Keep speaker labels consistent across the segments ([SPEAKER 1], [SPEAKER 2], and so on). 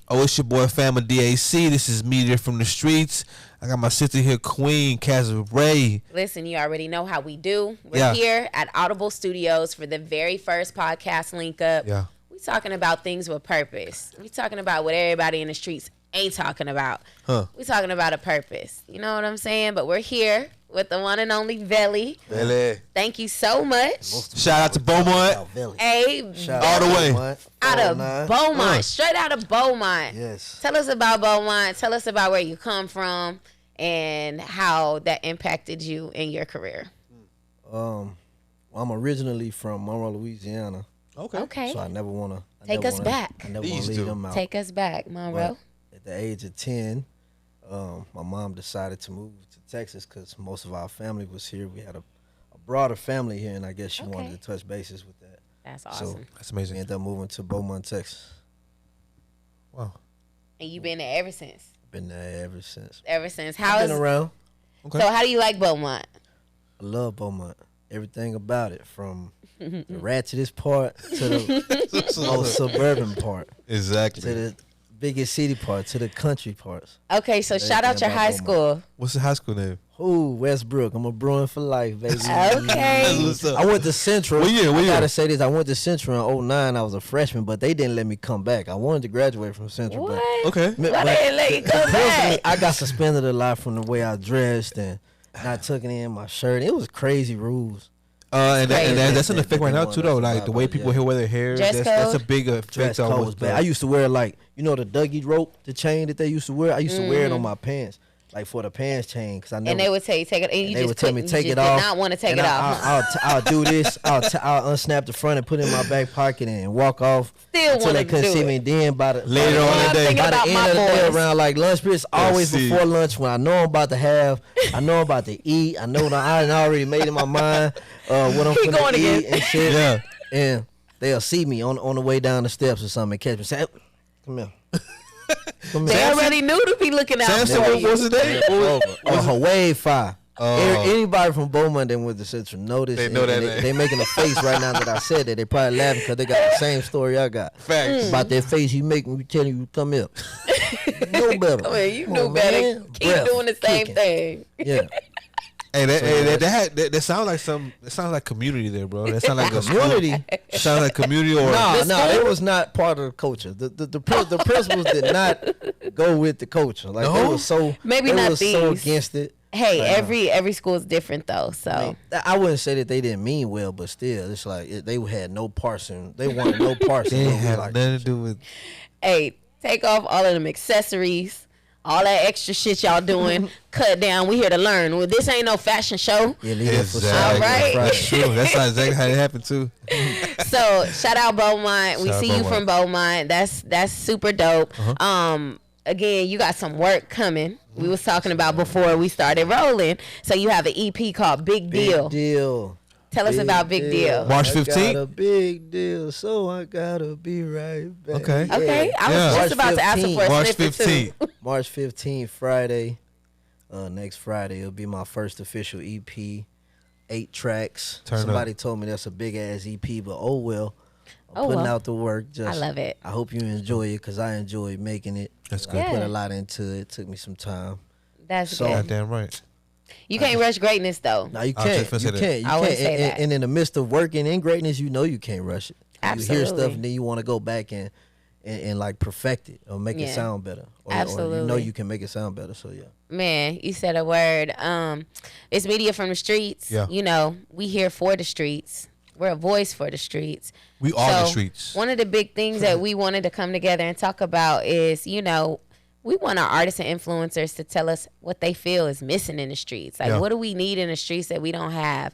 [SPEAKER 1] Oh, it's your boy Fama DAC. This is Media from the Streets. I got my sister here, Queen Castle Ray.
[SPEAKER 2] Listen, you already know how we do. We're here at Audible Studios for the very first podcast link up.
[SPEAKER 1] Yeah.
[SPEAKER 2] We talking about things with purpose. We talking about what everybody in the streets ain't talking about. We talking about a purpose. You know what I'm saying? But we're here with the one and only Veli.
[SPEAKER 1] Veli.
[SPEAKER 2] Thank you so much.
[SPEAKER 1] Shout out to Beaumont.
[SPEAKER 2] Hey,
[SPEAKER 1] all the way.
[SPEAKER 2] Out of Beaumont. Straight out of Beaumont.
[SPEAKER 3] Yes.
[SPEAKER 2] Tell us about Beaumont. Tell us about where you come from and how that impacted you in your career.
[SPEAKER 3] Well, I'm originally from Monroe, Louisiana.
[SPEAKER 2] Okay.
[SPEAKER 3] So I never want to
[SPEAKER 2] take us back.
[SPEAKER 3] I never want to leave them out.
[SPEAKER 2] Take us back, Monroe.
[SPEAKER 3] But at the age of 10, my mom decided to move to Texas because most of our family was here. We had a broader family here, and I guess she wanted to touch bases with that.
[SPEAKER 2] That's awesome.
[SPEAKER 3] So
[SPEAKER 1] That's amazing.
[SPEAKER 3] we ended up moving to Beaumont, Texas.
[SPEAKER 1] Wow.
[SPEAKER 2] And you've been there ever since?
[SPEAKER 3] Been there ever since.
[SPEAKER 2] Ever since.
[SPEAKER 3] Been around.
[SPEAKER 1] Okay.
[SPEAKER 2] So how do you like Beaumont?
[SPEAKER 3] I love Beaumont. Everything about it, from the ratchetest part to the most suburban part.
[SPEAKER 1] Exactly.
[SPEAKER 3] To the biggest city part, to the country parts.
[SPEAKER 2] Okay, so shout out your high school.
[SPEAKER 1] What's the high school name?
[SPEAKER 3] Ooh, Westbrook. I'm a Bruin for life, baby.
[SPEAKER 2] Okay.
[SPEAKER 1] What's up?
[SPEAKER 3] I went to Central.
[SPEAKER 1] What year?
[SPEAKER 3] I gotta say this. I went to Central in 2009. I was a freshman, but they didn't let me come back. I wanted to graduate from Central.
[SPEAKER 2] What?
[SPEAKER 1] Okay.
[SPEAKER 2] Why they didn't let you come back?
[SPEAKER 3] I got suspended a lot from the way I dressed and not tucking in my shirt. It was crazy rules.
[SPEAKER 1] And that's an
[SPEAKER 3] That-
[SPEAKER 1] effect right now
[SPEAKER 3] that
[SPEAKER 1] too, though.
[SPEAKER 3] that's
[SPEAKER 1] Like the way
[SPEAKER 3] about it,
[SPEAKER 1] people
[SPEAKER 3] yeah.
[SPEAKER 1] wear their hair,
[SPEAKER 2] Dress
[SPEAKER 1] that's a
[SPEAKER 2] code?
[SPEAKER 1] big
[SPEAKER 3] Dress
[SPEAKER 1] effect on
[SPEAKER 3] code was
[SPEAKER 1] what's
[SPEAKER 3] bad. I used to wear the Dougie rope, the chain that they used to wear. I used to wear it on my pants, like for the pants chain, because I know.
[SPEAKER 2] And they would tell you take it, and you
[SPEAKER 3] they
[SPEAKER 2] just
[SPEAKER 3] would tell me
[SPEAKER 2] couldn't-
[SPEAKER 3] take
[SPEAKER 2] you
[SPEAKER 3] it
[SPEAKER 2] just
[SPEAKER 3] off.
[SPEAKER 2] did not want to take
[SPEAKER 3] and
[SPEAKER 2] it off.
[SPEAKER 3] I'll do this. I'll unsnap the front and put it in my back pocket and walk off
[SPEAKER 2] Still
[SPEAKER 3] until they
[SPEAKER 2] wanted to
[SPEAKER 3] couldn't
[SPEAKER 2] do
[SPEAKER 3] see
[SPEAKER 2] it.
[SPEAKER 3] me. Then by the
[SPEAKER 1] Later on that day.
[SPEAKER 2] Thinking
[SPEAKER 3] by the
[SPEAKER 2] about
[SPEAKER 3] end
[SPEAKER 2] my
[SPEAKER 3] of the day,
[SPEAKER 2] boys.
[SPEAKER 3] around like lunch period, it's always
[SPEAKER 1] see.
[SPEAKER 3] before lunch when I know I'm about to have, I know I'm about to eat, I know that I already made in my mind what I'm
[SPEAKER 2] Keep
[SPEAKER 3] gonna
[SPEAKER 2] going
[SPEAKER 3] eat
[SPEAKER 2] again.
[SPEAKER 3] and shit.
[SPEAKER 1] Yeah.
[SPEAKER 3] And they'll see me on the way down the steps or something and catch me. Say, come here. Come
[SPEAKER 2] They
[SPEAKER 3] here.
[SPEAKER 2] already knew to be looking out
[SPEAKER 1] Samson,
[SPEAKER 2] for
[SPEAKER 1] what
[SPEAKER 2] you.
[SPEAKER 1] was the name?
[SPEAKER 3] Hawaii Fire.
[SPEAKER 1] Oh.
[SPEAKER 3] Anybody from Beaumont that went to Central notice.
[SPEAKER 1] They know that name.
[SPEAKER 3] They making a face right now that I said that. They probably laughing because they got the same story I got.
[SPEAKER 1] Facts.
[SPEAKER 3] About that face you make when we tell you come here. No better.
[SPEAKER 2] Come here, you
[SPEAKER 3] Come
[SPEAKER 2] knew
[SPEAKER 3] on,
[SPEAKER 2] better.
[SPEAKER 3] man.
[SPEAKER 2] Keep
[SPEAKER 3] Breath,
[SPEAKER 2] doing the same
[SPEAKER 3] kicking.
[SPEAKER 2] thing.
[SPEAKER 3] Yeah.
[SPEAKER 1] Hey, that sounds like that sounds like community there, bro. That sounds like a
[SPEAKER 3] Community.
[SPEAKER 1] It sounds like community or
[SPEAKER 3] No, it was not part of the culture. The principals did not go with the culture. Like they
[SPEAKER 1] No?
[SPEAKER 3] were so
[SPEAKER 2] Maybe
[SPEAKER 3] they
[SPEAKER 2] not
[SPEAKER 3] was so
[SPEAKER 2] these.
[SPEAKER 3] against it.
[SPEAKER 2] Hey,
[SPEAKER 3] Like,
[SPEAKER 2] every school is different though. So
[SPEAKER 3] I mean, I wouldn't say that they didn't mean well, but still, it's like they had no parts in. They wanted no parts in.
[SPEAKER 1] they
[SPEAKER 3] what we
[SPEAKER 1] have
[SPEAKER 3] like.
[SPEAKER 1] nothing to do with.
[SPEAKER 2] hey, take off all of them accessories. All that extra shit y'all doing, cut down. We here to learn. Well, this ain't no fashion show.
[SPEAKER 3] Yeah, leave that for
[SPEAKER 1] Exactly.
[SPEAKER 3] Saturday,
[SPEAKER 2] All right.
[SPEAKER 3] Friday.
[SPEAKER 1] That's true. That's exactly how it happened too.
[SPEAKER 2] So shout out Beaumont. We
[SPEAKER 1] Shout out
[SPEAKER 2] see you from Beaumont. That's super dope. Again, you got some work coming. We was talking about before we started rolling. So you have an EP called Big Deal.
[SPEAKER 3] Big deal.
[SPEAKER 2] Tell us about Big Deal.
[SPEAKER 1] March
[SPEAKER 3] I got
[SPEAKER 1] 15th?
[SPEAKER 3] a big deal, so I gotta be right back.
[SPEAKER 1] Okay.
[SPEAKER 2] Okay, I was
[SPEAKER 1] Yeah.
[SPEAKER 2] just about to ask her for a
[SPEAKER 1] March
[SPEAKER 2] snippet too.
[SPEAKER 1] 15th.
[SPEAKER 3] March 15th, Friday. Next Friday, it'll be my first official EP. 8 tracks.
[SPEAKER 1] Turn
[SPEAKER 3] Somebody told me that's a big ass EP, but oh well. I'm
[SPEAKER 2] Oh,
[SPEAKER 3] putting
[SPEAKER 2] well.
[SPEAKER 3] out the work.
[SPEAKER 2] I love it.
[SPEAKER 3] I hope you enjoy it because I enjoy making it.
[SPEAKER 1] That's good.
[SPEAKER 3] I put
[SPEAKER 2] Yeah.
[SPEAKER 3] a lot into it. It took me some time.
[SPEAKER 2] That's
[SPEAKER 3] So-
[SPEAKER 2] good.
[SPEAKER 1] Goddamn right.
[SPEAKER 2] You can't rush greatness though.
[SPEAKER 3] Now you
[SPEAKER 1] I was
[SPEAKER 3] can't.
[SPEAKER 1] just gonna
[SPEAKER 3] You
[SPEAKER 1] say that.
[SPEAKER 3] can't. You
[SPEAKER 2] I
[SPEAKER 3] can't.
[SPEAKER 2] wouldn't say
[SPEAKER 3] And,
[SPEAKER 2] that.
[SPEAKER 3] and in the midst of working in greatness, you know you can't rush it. You hear stuff
[SPEAKER 2] Absolutely.
[SPEAKER 3] and then you want to go back and like perfect it or make it
[SPEAKER 2] Yeah.
[SPEAKER 3] sound better. Or you know
[SPEAKER 2] Absolutely.
[SPEAKER 3] you can make it sound better. So yeah.
[SPEAKER 2] Man, you said a word. It's media from the streets.
[SPEAKER 1] Yeah.
[SPEAKER 2] You know, we here for the streets. We're a voice for the streets.
[SPEAKER 1] We are the
[SPEAKER 2] So,
[SPEAKER 1] streets.
[SPEAKER 2] One of the big things that we wanted to come together and talk about is, you know, we want our artists and influencers to tell us what they feel is missing in the streets. Like,
[SPEAKER 1] Yeah.
[SPEAKER 2] what do we need in the streets that we don't have?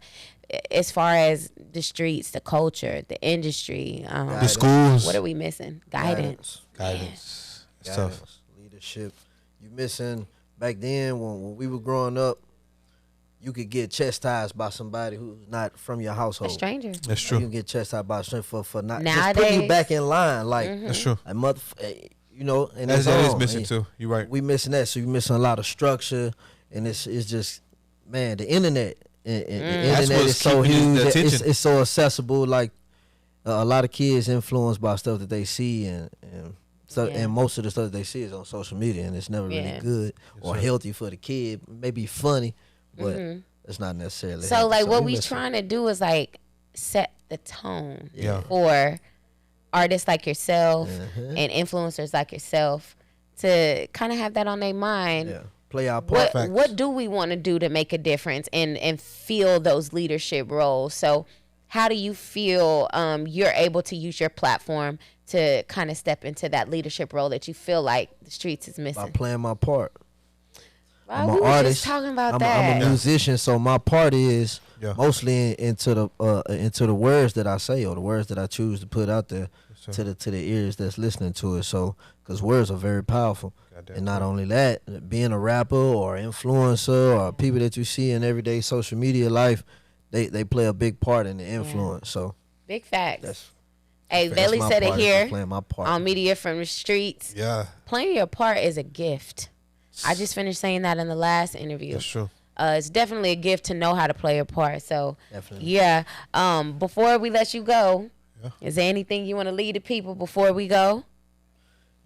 [SPEAKER 2] As far as the streets, the culture, the industry,
[SPEAKER 1] The schools.
[SPEAKER 2] what are we missing? Guidance.
[SPEAKER 1] Guidance. It's
[SPEAKER 3] Guidance,
[SPEAKER 1] tough.
[SPEAKER 3] leadership. You missing back then when we were growing up. You could get chastised by somebody who's not from your
[SPEAKER 2] A
[SPEAKER 3] household.
[SPEAKER 2] stranger.
[SPEAKER 1] That's
[SPEAKER 3] You
[SPEAKER 1] true.
[SPEAKER 3] can get chastised by a stranger for not just putting
[SPEAKER 2] Nowadays-
[SPEAKER 3] you back in line. Like
[SPEAKER 1] That's true.
[SPEAKER 3] a mother, you know, and
[SPEAKER 1] That
[SPEAKER 3] it's
[SPEAKER 1] is
[SPEAKER 3] on.
[SPEAKER 1] missing
[SPEAKER 3] And
[SPEAKER 1] too. You're right.
[SPEAKER 3] We missing that, so you missing a lot of structure, and it's just, man, the internet. And the
[SPEAKER 1] That's
[SPEAKER 3] internet
[SPEAKER 1] what's
[SPEAKER 3] is so
[SPEAKER 1] keeping
[SPEAKER 3] huge.
[SPEAKER 1] the
[SPEAKER 3] It's,
[SPEAKER 1] attention.
[SPEAKER 3] it's so accessible. Like a lot of kids influenced by stuff that they see, and So and most of the stuff they see is on social media, and it's never really good or healthy for the kid. Maybe funny, but it's not necessarily.
[SPEAKER 2] So like what we trying to do is like set the tone for artists like yourself and influencers like yourself to kind of have that on their mind.
[SPEAKER 3] Yeah. Play our part.
[SPEAKER 2] What do we want to do to make a difference and fill those leadership roles? So how do you feel you're able to use your platform to kind of step into that leadership role that you feel like the streets is missing?
[SPEAKER 3] By playing my part.
[SPEAKER 2] I'm an artist. Just talking about that.
[SPEAKER 3] I'm a musician, so my part is mostly into the words that I say or the words that I choose to put out there to the ears that's listening to it. So, because words are very powerful, and not only that, being a rapper or influencer or people that you see in everyday social media life, they play a big part in the influence. So,
[SPEAKER 2] big facts. Hey, Veli said it here on Media from the Streets.
[SPEAKER 1] Yeah,
[SPEAKER 2] playing your part is a gift. I just finished saying that in the last interview.
[SPEAKER 1] That's true.
[SPEAKER 2] It's definitely a gift to know how to play your part. So,
[SPEAKER 3] definitely.
[SPEAKER 2] Before we let you go, is there anything you want to lead the people before we go?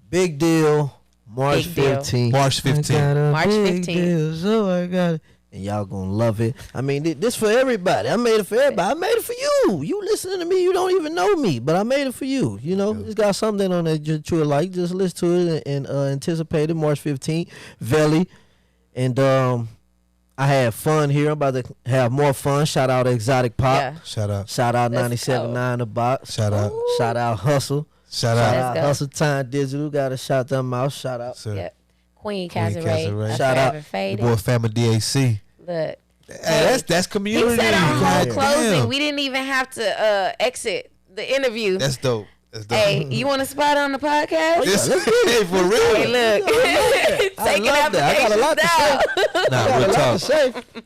[SPEAKER 3] Big deal. March 15th.
[SPEAKER 1] March 15th.
[SPEAKER 2] March 15th.
[SPEAKER 3] So I got it. And y'all gonna love it. I mean, this for everybody. I made it for everybody. I made it for you. You listening to me, you don't even know me, but I made it for you. You know, it's got something on there that you like. Just listen to it and anticipate it. March 15th. Veli. And I had fun here. I'm about to have more fun. Shout out Exotic Pop.
[SPEAKER 2] Yeah.
[SPEAKER 1] Shout out
[SPEAKER 3] 97.9 The Box.
[SPEAKER 1] Shout out.
[SPEAKER 3] Shout out Hustle.
[SPEAKER 1] Shout out
[SPEAKER 3] Hustle Time Digital. Gotta shout them out. Shout out.
[SPEAKER 2] Yep. Queen Cazaret.
[SPEAKER 3] Shout out.
[SPEAKER 1] Your boy Family DAC.
[SPEAKER 2] Look.
[SPEAKER 1] Hey, that's community.
[SPEAKER 2] He said our whole closing.
[SPEAKER 1] Damn.
[SPEAKER 2] We didn't even have to exit the interview.
[SPEAKER 1] That's dope.
[SPEAKER 2] Hey, you want a spot on the podcast?
[SPEAKER 1] Hey, for real.
[SPEAKER 2] Hey, look. Taking applications
[SPEAKER 1] down.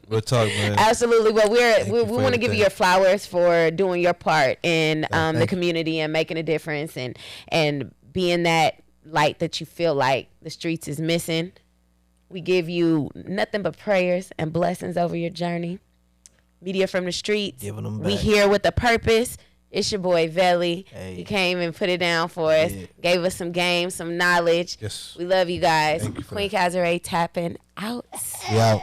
[SPEAKER 1] We'll talk, man.
[SPEAKER 2] Absolutely. Well, we want to give you your flowers for doing your part in the community and making a difference and being that light that you feel like the streets is missing. We give you nothing but prayers and blessings over your journey. Media from the Streets.
[SPEAKER 3] Giving them back.
[SPEAKER 2] We here with a purpose. It's your boy Veli.
[SPEAKER 3] Hey.
[SPEAKER 2] He came and put it down for us. Gave us some games, some knowledge.
[SPEAKER 1] Yes.
[SPEAKER 2] We love you guys. Queen Cazaret tapping out.
[SPEAKER 1] We out.